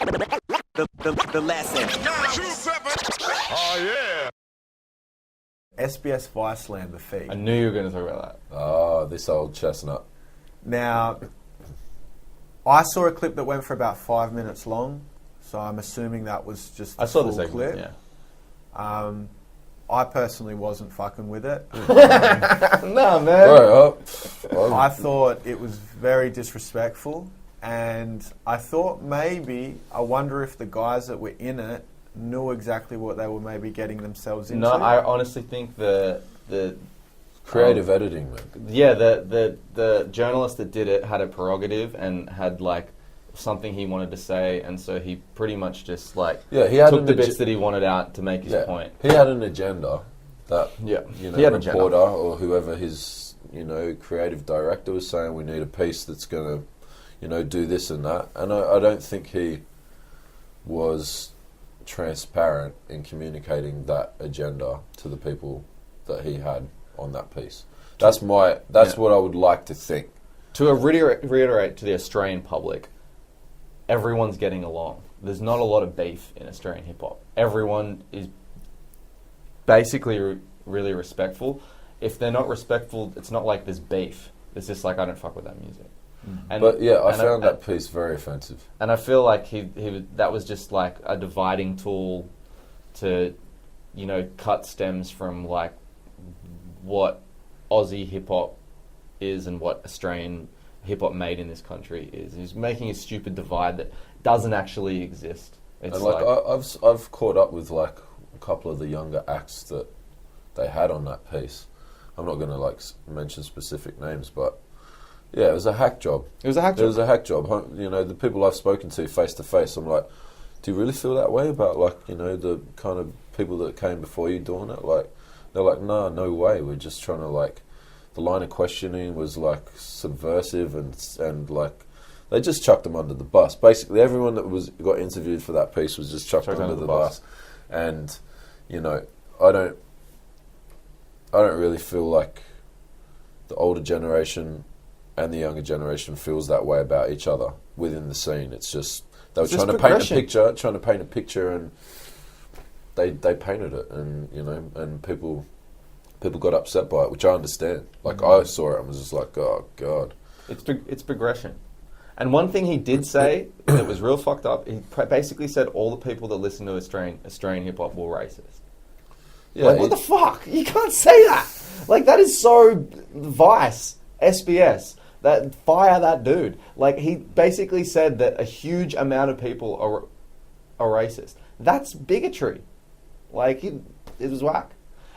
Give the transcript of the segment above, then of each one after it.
The lesson. Oh, yeah. SBS Viceland, the feed. I knew you were going to talk about that. Oh, this old chestnut. Now, I saw a clip that went for about 5 minutes long, so I'm assuming that was just I saw the full segment, clip. yeah. I personally wasn't fucking with it. No, man. Bro, I thought it was very disrespectful, and I thought maybe, I wonder if the guys that were in it knew exactly what they were maybe getting themselves into. No, I honestly think the creative editing, man. Yeah, the journalist that did it had a prerogative and had like something he wanted to say, and so he pretty much just like he had took the bits that he wanted out to make his point. He had an agenda that he had an reporter agenda. or whoever his creative director was saying we need a piece that's gonna do this and that, and I don't think he was transparent in communicating that agenda to the people that he had on that piece. That's what I would like to think. To reiterate to the Australian public, everyone's getting along. There's not a lot of beef in Australian hip hop. Everyone is basically really respectful. If they're not respectful, it's not like there's beef. It's just like, I don't fuck with that music. I found that piece very offensive. And I feel like that was just like a dividing tool to, cut stems from like what Aussie hip hop is and what Australian hip hop made in this country is. He's making a stupid divide that doesn't actually exist. It's and I've caught up with like a couple of the younger acts that they had on that piece. I'm not going to like mention specific names, but yeah, it was a hack job. It was a hack job. The people I've spoken to face to face, I'm like, do you really feel that way about like the kind of people that came before you doing it? Like, they're like, no way. We're just trying to like. The line of questioning was like subversive and like they just chucked them under the bus. Basically, everyone that got interviewed for that piece was just chucked under the bus. And I don't really feel like the older generation and the younger generation feels that way about each other within the scene. It's just they were trying to paint a picture, and they painted it, and and people got upset by it, which I understand. Like I saw it and was just like, oh god. It's progression. And one thing he did say that was real fucked up. He basically said all the people that listen to Australian hip hop were racist. Yeah, like, what the fuck? You can't say that. Like, that is so Vice, SBS. That fire that dude. Like, he basically said that a huge amount of people are racist. That's bigotry. Like, it was whack.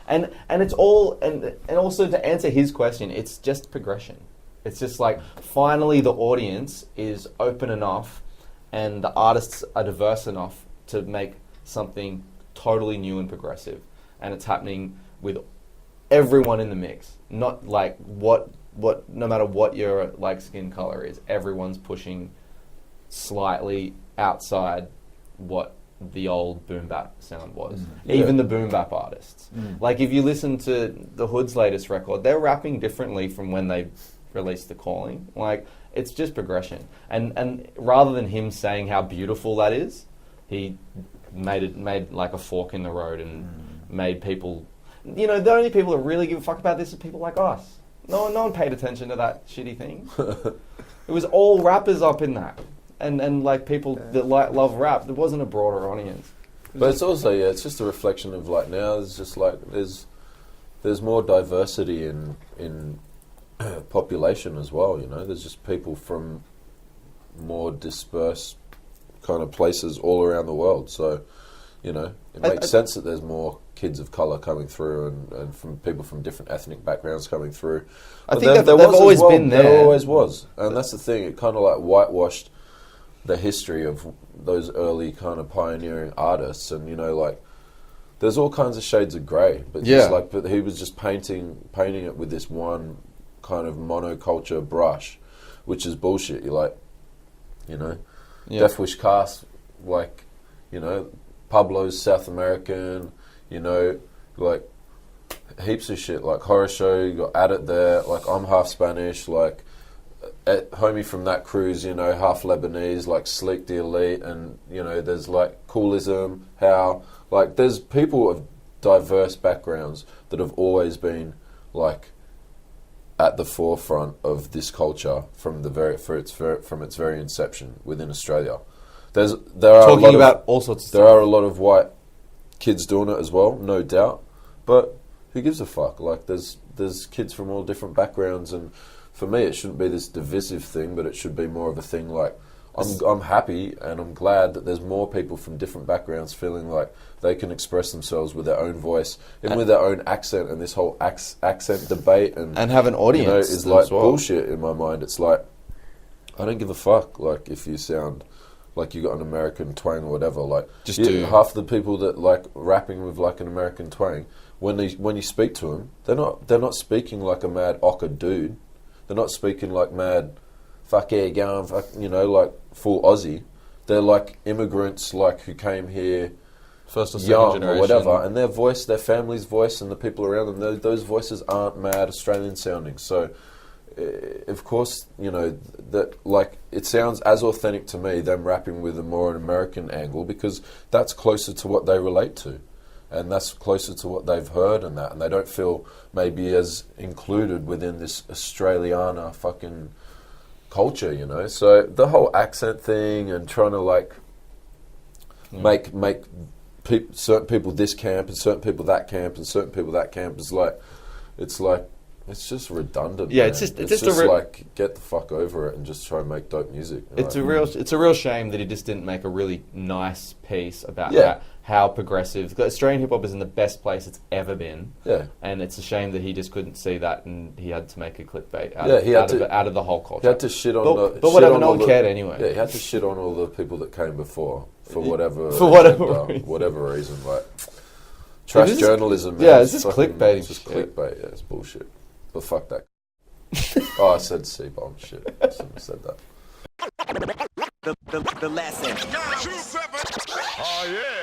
And it's all and also to answer his question, it's just progression. It's just like finally the audience is open enough and the artists are diverse enough to make something totally new and progressive. And it's happening with everyone in the mix. Not like what no matter what your like skin color is, everyone's pushing slightly outside what the old boom bap sound was. Even the boom bap artists. Like if you listen to the Hood's latest record, they're rapping differently from when they released The Calling. Like it's just progression. And rather than him saying how beautiful that is, he made like a fork in the road and made people, the only people that really give a fuck about this are people like us. No one paid attention to that shitty thing. It was all rappers up in that. And like people that love rap, there wasn't a broader audience. But it's also it's just a reflection of like now there's just like there's more diversity in population as well. There's just people from more dispersed kind of places all around the world. So it makes sense that there's more kids of colour coming through and from people from different ethnic backgrounds coming through. But I think they've always been there. There always was, and that's the thing. It kind of like whitewashed the history of those early kind of pioneering artists, and like there's all kinds of shades of grey, but but he was just painting it with this one kind of monoculture brush, which is bullshit. You're like, Death Wish Cast, like, Pablo's South American, like heaps of shit, like Horror Show, you got Addit there, like I'm half Spanish, like homie from that cruise, you know, half Lebanese, like Sleek the Elite, and, you know, there's like Coolism, how, like, there's people of diverse backgrounds that have always been, like, at the forefront of this culture from its very inception within Australia. There are Talking about all sorts of there stuff. are a lot of white kids doing it as well, no doubt. But who gives a fuck? Like, there's kids from all different backgrounds, and for me, it shouldn't be this divisive thing, but it should be more of a thing like, I'm happy and I'm glad that there's more people from different backgrounds feeling like they can express themselves with their own voice and with their own accent, and this whole accent debate and have an audience, you know, is as like well. bullshit in my mind. It's like, I don't give a fuck, like, if you sound like you got an American twang or whatever. Like, Just do. half the people that like rapping with like an American twang, when you speak to them, they're not speaking like a mad ochre dude. They're not speaking like mad fuck yeah, going fuck, you know, like full Aussie. They're like immigrants, like, who came here First or second young generation. or whatever, and their voice, their family's voice, and the people around them, those voices aren't mad Australian sounding. So, of course, you know, that, like, it sounds as authentic to me, them rapping with a more American angle, because that's closer to what they relate to, and that's closer to what they've heard, and they don't feel maybe as included within this Australiana fucking culture, you know. So the whole accent thing and trying to like make certain people this camp and certain people that camp and certain people that camp is like, it's just redundant. Yeah, man. it's just like, get the fuck over it and just try and make dope music. It's a real shame that he just didn't make a really nice piece about Yeah. how progressive. Australian hip hop is in the best place it's ever been. Yeah. And it's a shame that he just couldn't see that, and he had to make a clickbait out of the whole culture. He had to shit on but whatever, no one cared anyway. Yeah, he had to shit on all the people that came before for whatever whatever reason. Like, trash journalism. Man. Yeah, it's just clickbaiting. It's just shit. clickbait. Yeah, it's bullshit. But fuck that. Oh, I said C-bomb. Shit, I shouldn't have said that. The lesson. 927. Oh yeah.